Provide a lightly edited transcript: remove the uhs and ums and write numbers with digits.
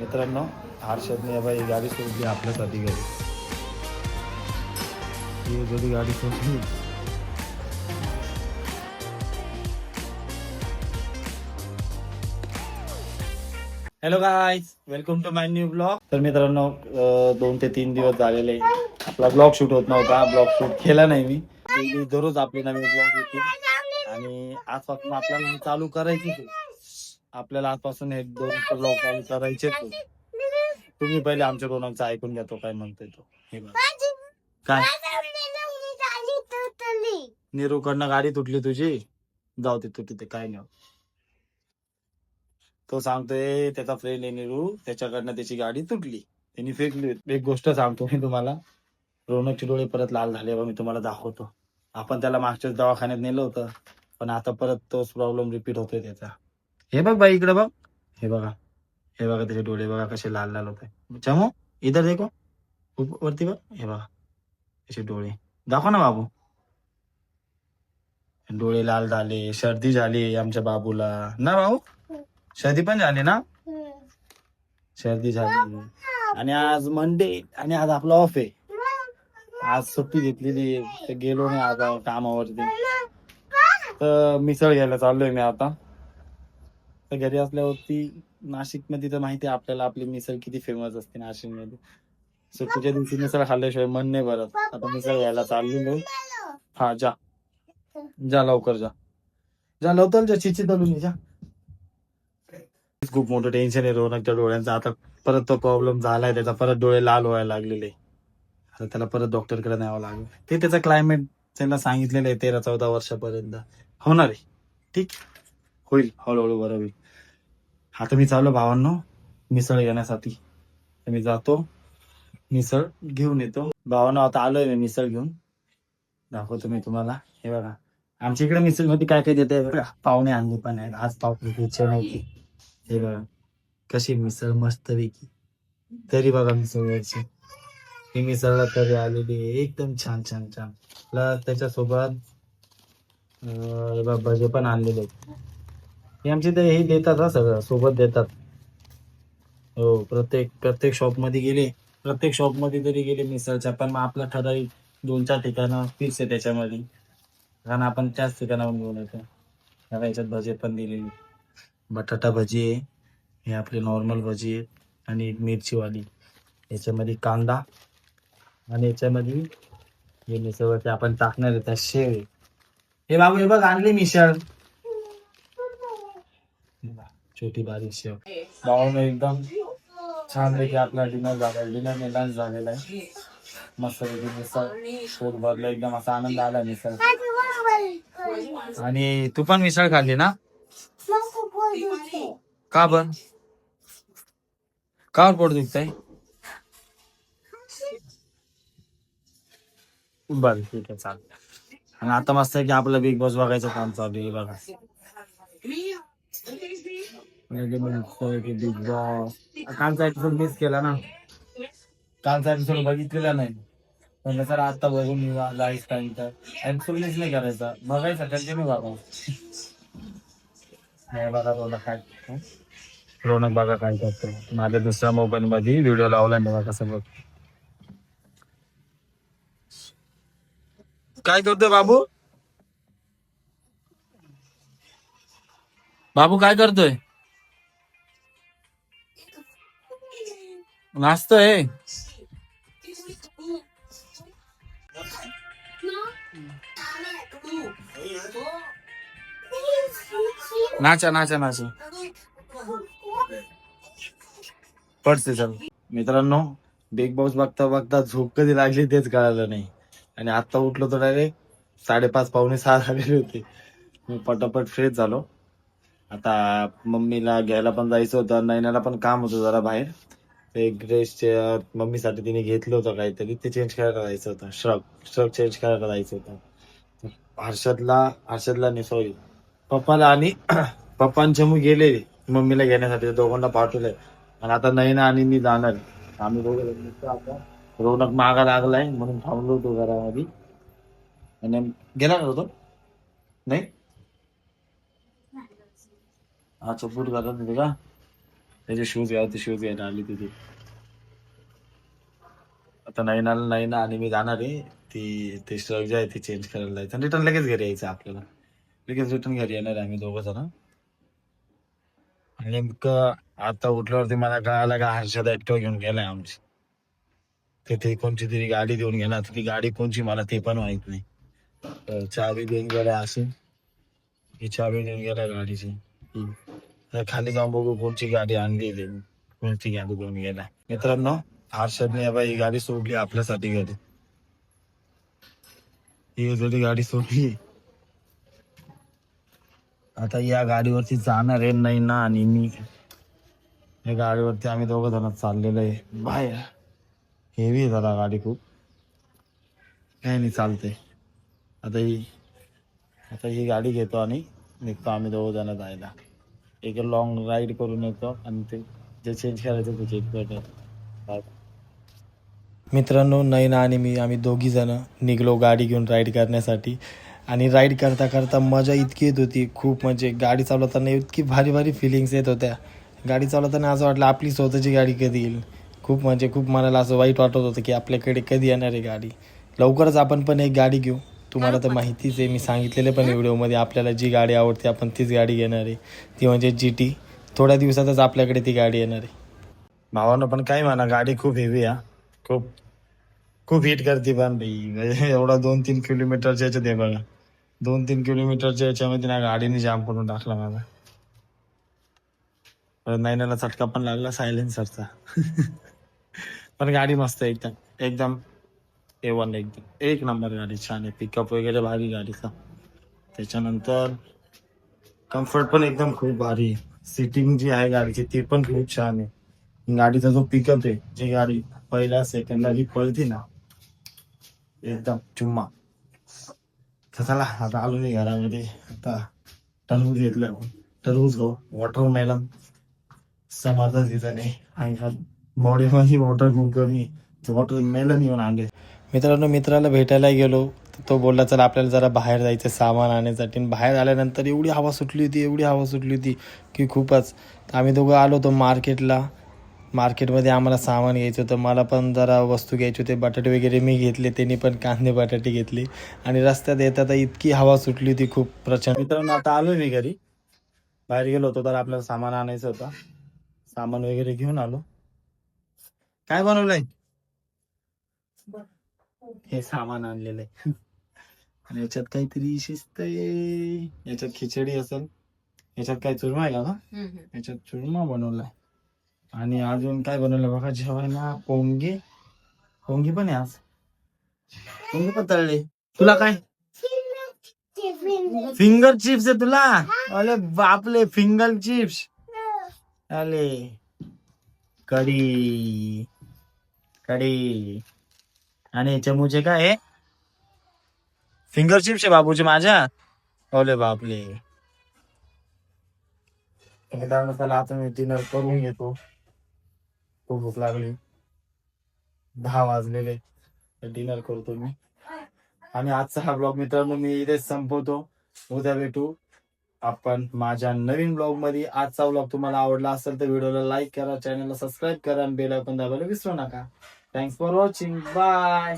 मित्रांनो, हर्षदने बाई गाडी सोडली आपल्यासाठी घरी. ही जरी गाडी सोडली. Hello guys, welcome to my new blog. तर मित्रांनो, 2 ते 3 दिवस झालेले आपला ब्लॉग शूट होत नव्हता. ब्लॉग शूट केला नाही मी दररोज आपले नवीन ब्लॉग येतील आणि आजपासून आपल्याला चालू करायची. आपल्याला आजपासून एक 2 ब्लॉग चालू करायचे. तुम्ही पहिले आमच्या रोनकचा ऐकून घ्या, तो काय म्हणतोय तो. हे बघा काय निरूकडनं गाडी तुटली तुझी. जाऊ दे, तू तिथे काय नाही. तो सांगतोय त्याचा फ्रेंड आहे निरू, त्याच्याकडनं त्याची गाडी तुटली, त्यांनी फेकली. एक गोष्ट सांगतो मी तुम्हाला, रोनकचे डोळे परत लाल झाले बघ. मी तुम्हाला दाखवतो. आपण त्याला मागच्याच दवाखान्यात नेलं होतं, पण आता परत तोच प्रॉब्लेम रिपीट होतोय त्याचा. हे बघ बाई, इकडे बघ. हे बघा, हे बघा त्याचे डोळे बघा कसे लाल लाल होते. चमो इधर देखो, वरती बघ. हे बघा त्याचे डोळे, दाखव ना बाबू. डोळे लाल झाले, सर्दी झाली आमच्या बाबूला ना बाबू. सर्दी पण झाली ना, सर्दी झाली. आणि आज मंडे आणि आज आपला ऑफ आहे. आज सुट्टी घेतलेली, तर गेलो नाही आता कामावरती. तर मिसळ घ्यायला चाललोय मी आता. तर घरी असल्यावरती नाशिक मध्ये तर माहिती आहे आपल्याला, आपली मिसळ किती फेमस असते नाशिक मध्ये. सुट्टीच्या दिवशी मिसळ खाल्ल्याशिवाय मन नाही भरत. आता मिसळ घ्यायला चाललो. हा जा जा, लवकर जा, जा लवकर जा. चिची तळून जा. खूप मोठं टेन्शन आहे रोनकच्या डोळ्यांचा. आता परत तो प्रॉब्लेम झालाय त्याचा, परत डोळे लाल व्हायला लागलेले. आता त्याला परत डॉक्टरकडे न्यावं लागेल. ते त्याचं क्लायमेट त्यांना सांगितलेलं आहे 13-14 वर्षापर्यंत होणार आहे. ठीक होईल, हळूहळू बरं होईल. आता मी चाललो भावांनो मिसळ घेण्यासाठी. तर मी जातो, मिसळ घेऊन येतो. भावांनो आता आलोय मी मिसळ घेऊन, दाखवतो मी तुम्हाला. हे बघा आमच्या इकडे मिसळ मध्ये काय काय देते बघा. पाहुणे आणले पण आहेत आज, पाहुणे इच्छा नव्हती. हे बघा कशी मिसळ मस्त पैकी. तरी बघा मिसळ यायची, ही मिसळला तरी आलेली आहे एकदम छान छान छान. प्लस त्याच्यासोबत भजे पण आणलेले आहेत. हे आमचे ते हे देतात हा, सगळं सोबत देतात. हो, प्रत्येक प्रत्येक शॉप मध्ये गेले, प्रत्येक शॉप मध्ये तरी गेले मिसळच्या. पण मग आपला ठराविक 2-4 ठिकाणं फिक्स आहे त्याच्यामध्ये, कारण आपण त्याच ठिकाणाहून घेऊन येतो. आता याच्यात भजे पण दिलेली, बटाटा भजी आहे, हे आपले नॉर्मल भजी आहेत, आणि एक मिरचीवाली. याच्यामध्ये कांदा, आणि याच्यामध्ये हे मिसळवरती आपण टाकणार आहे त्या शेव आहे. हे बाबू हे बघ आणली मिसळ, छोटी बारीक शेव. बाबूने एकदम छान पैकी आपला डिनर झाला, डिनर लंच झालेला आहे. मस्त पैकी मिसळ पोट भरलं, एकदम असा आनंद आला मिसळ. आणि तू पण मिसळ खाल्ली ना? का पण, का पोट दुखतंय? बरं ठीक आहे, चालेल. आणि आता मस्त आहे की आपलं बिग बॉस बघायचं काम चालू आहे बघा. बिग बॉस कालचा एपिसोड मिस केला ना, कालचा एपिसोड बघितलेला नाही. म्हणलं सर आता बघून लाईफ टाइम तर एपिसोड मिस नाही करायचा, बघायचा कंटिन्यू बघा. नाही बघा रोनक काय, रोनक बघा काय करतो. माझ्या दुसऱ्या मोबाईल मध्ये व्हिडिओ लावला बघा कसं बघ. काय करतोय बाबू, बाबू काय करतोय? नाचतोय. नाचा नाचा नाचा पडते चल. मित्रांनो, बिग बॉस बघता बघता झोप कधी लागली तेच कळालं नाही. आणि आता उठलो तर डायरेक्ट 5:30 पावणे 6 झालेले होते. मी पटापट फ्रेश झालो. आता मम्मीला घ्यायला पण जायचं होतं, नैनाला पण काम होतं जरा बाहेर. ते ड्रेस मम्मीसाठी तिने घेतलं होतं काहीतरी, ते चेंज करायला जायचं होतं. श्रग श्रग चेंज करायला जायचं होतं. हर्षदला नाही, सॉरी, पप्पाला आणि पप्पांचे मग गेले मम्मीला घेण्यासाठी, दोघांना पाठवलंय. आणि आता नैना आणि मी जाणार. आम्ही दोघं निघतो आता. रोनक मागा लागलाय म्हणून थांबलो होतो घरामध्ये. आणि गेला होतो नाही, अच्छा बूट घालत होते का? त्याचे शूज घ्यावे, शूज घ्यायला आली तिथे. आता नैना आणि मी जाणार आहे. ती स्ट्रक जे आहे ती चेंज करायला जायचं आणि रिटर्न लगेच घरी यायचं आपल्याला. लगेच रिटर्न घरी येणार आहे आम्ही दोघं जण. आणि नेमकं आता उठल्यावरती मला कळालं का हर्षद ऍक्टिव्हा घेऊन गेलाय आमची. तिथे कोणची तरी गाडी देऊन गेला. ती गाडी कोणची मला ते पण माहित नाही. चावी देऊन गेलाय असे. ही चावी देऊन गेलाय गाडीची. तर खाली जाऊन बघू कोणची गाडी आणली, कोणती गाडी घेऊन गेलाय. मित्रांनो, हर्षदने बाई ही गाडी सोडली आपल्यासाठी घरी. ही जरी गाडी सोडली, आता या गाडीवरती जाणार आहे नैना आणि मी. या गाडीवरती आम्ही दोघं जण चाललेलो आहे बाहेर. हेवी आहे जरा गाडी खूप. काही नाही चालते. आता ही गाडी घेतो आणि निघतो आम्ही दोघं जण जायला. एक लॉंग राईड करून येतो आणि ते जे चेंज करायचं ते चेंज करतो. मित्रांनो, नैना आणि मी आम्ही दोघी जण निघलो गाडी घेऊन राईड करण्यासाठी. आणि राईड करता करता मजा इतकी येत होती खूप. म्हणजे गाडी चालवताना इतकी भारी भारी फिलिंग्स येत होत्या. गाडी चालवताना असं वाटलं आपली स्वतःची गाडी कधी येईल. खूप म्हणजे खूप मनाला असं वाईट वाटत होतं की आपल्याकडे कधी येणार आहे गाडी. लवकरच आपण पण एक गाडी घेऊ. तुम्हाला तर माहितीच आहे, मी सांगितलेलं पण व्हिडिओमध्ये, आपल्याला जी गाडी आवडते आपण तीच गाडी घेणार आहे. ती म्हणजे GT. थोड्या दिवसातच आपल्याकडे ती गाडी येणार आहे. भावानं पण काय म्हणा, गाडी खूप हेवी आहे. खूप खूप हिट करते पण भाई. एवढा 2-3 किलोमीटरच्या याच्यात आहे बघा. 2-3 किलोमीटरच्या याच्यामध्ये ना गाडीने जाम करून टाकला माझा. नैनाला चटका पण लागला सायलेन्सरचा. पण गाडी मस्त आहे एकदम. एकदम A1, एकदम एक नंबर गाडी. छान आहे. पिकअप वगैरे भारी गाडीचा. त्याच्यानंतर कम्फर्ट पण एकदम खूप भारी आहे. सिटिंग जी आहे गाडीची ती पण खूप छान आहे. गाडीचा जो पिकअप आहे, जी गाडी पहिल्या सेकंडला जी पळती ना, एकदम चुम्मा. तर चला आता आलो मी घरामध्ये. आता टरबूज घेतलं. टरबूज खाऊ. वॉटरमेलन समाधान तिथं नाही. आणि बॉडीमध्ये वॉटर खूप कमी. वॉटरमेलन येऊन आणले. मित्रांनो, मित्राला भेटायला गेलो. तो बोलला चला आपल्याला जरा बाहेर जायचं सामान आणण्यासाठी. बाहेर आल्यानंतर एवढी हवा सुटली होती की खूपच. आम्ही दोघं आलो होतो मार्केटला. मार्केटमध्ये आम्हाला सामान घ्यायचं होतं. मला पण जरा वस्तू घ्यायची होते. बटाटे वगैरे मी घेतले, त्यांनी पण कांदे बटाटे घेतले. आणि रस्त्यात येतात इतकी हवा सुटली होती खूप प्रचंड. मित्रांनो, आता आलोय मी घरी. बाहेर गेलो होतो तर आपल्याला सामान आणायचं होतं. सामान वगैरे घेऊन आलो. काय बनवलंय? हे सामान आणलेलं आहे. आणि याच्यात काहीतरी शिस्त आहे. याच्यात खिचडी असेल. याच्यात काय चुरमा आहे का? याच्यात चुरमा बनवलाय. आणि अजून काय बनवलं बघा जेवायला. पोंगे पण आहे आज. पोंगे पण तळले. तुला काय? फिंगर चिप्स आहे तुला? अरे बापले, फिंगर चिप्स. अरे कढी. आणि चमूचे काय आहे? फिंगर चिप्स आहे बाबूचे माझ्या. ओले बापले. त्याला आता मी डिनर करून घेतो. खूप भूक लागली. 10 वाजलेले. डिनर करतो मी. आणि आजचा हा ब्लॉग मित्रांनो मी इथेच संपवतो. उद्या भेटू आपण माझ्या नवीन ब्लॉग मध्ये. आजचा ब्लॉग तुम्हाला आवडला असेल तर व्हिडिओला लाईक करा, चॅनलला सबस्क्राईब करा आणि बेल आयकॉन दाबायला विसरू नका. Thanks for watching. बाय.